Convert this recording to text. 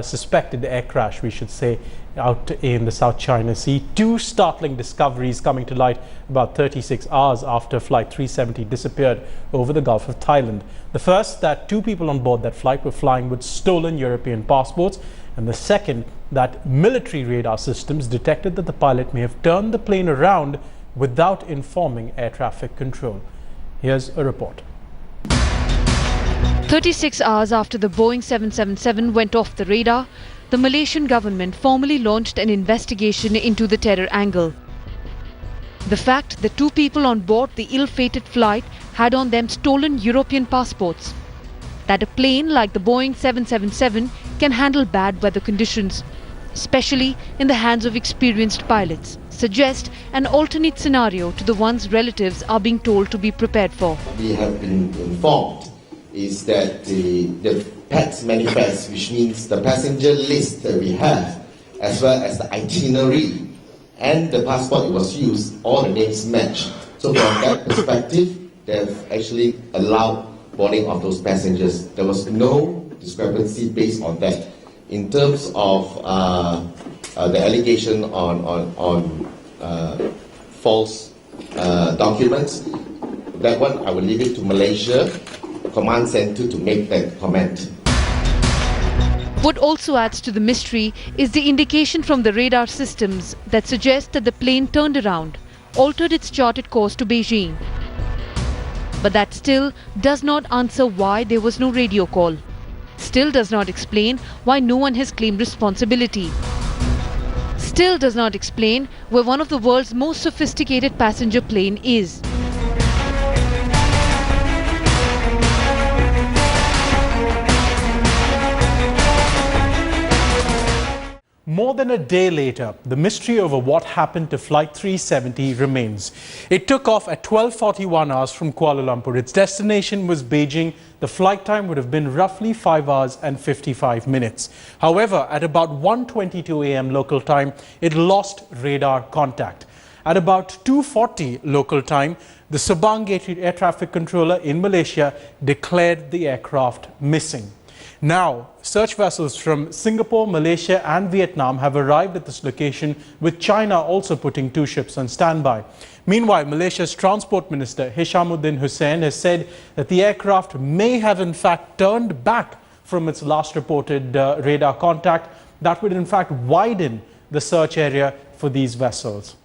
Suspected air crash, we should say, out in the South China Sea. Two startling discoveries coming to light about 36 hours after Flight 370 disappeared over the Gulf of Thailand. The first, that two people on board that flight were flying with stolen European passports. And the second, that military radar systems detected that the pilot may have turned the plane around without informing air traffic control. Here's a report. 36 hours after the Boeing 777 went off the radar, the Malaysian government formally launched an investigation into the terror angle. The fact that two people on board the ill-fated flight had on them stolen European passports. That a plane like the Boeing 777 can handle bad weather conditions, especially in the hands of experienced pilots, suggest an alternate scenario to the ones relatives are being told to be prepared for. We have been informed is that the PAX manifest, which means the passenger list that we have, as well as the itinerary and the passport that was used, all the names match. So from that perspective, they've actually allowed boarding of those passengers. There was no discrepancy based on that. In terms of the allegation on false documents, that one I will leave it to Malaysia Command Center to make that comment. What also adds to the mystery is the indication from the radar systems that suggest that the plane turned around, altered its charted course to Beijing. But that still does not answer why there was no radio call. Still does not explain why no one has claimed responsibility. Still does not explain where one of the world's most sophisticated passenger plane is. More than a day later, the mystery over what happened to Flight 370 remains. It took off at 12:41 hours from Kuala Lumpur. Its destination was Beijing. The flight time would have been roughly 5 hours and 55 minutes. However, at about 1:22 a.m. local time, it lost radar contact. At about 2:40 local time, the Sabang Gateway Air Traffic Controller in Malaysia declared the aircraft missing. Now, search vessels from Singapore, Malaysia and Vietnam have arrived at this location, with China also putting two ships on standby. Meanwhile, Malaysia's Transport Minister Hishamuddin Hussein has said that the aircraft may have in fact turned back from its last reported radar contact. That would in fact widen the search area for these vessels.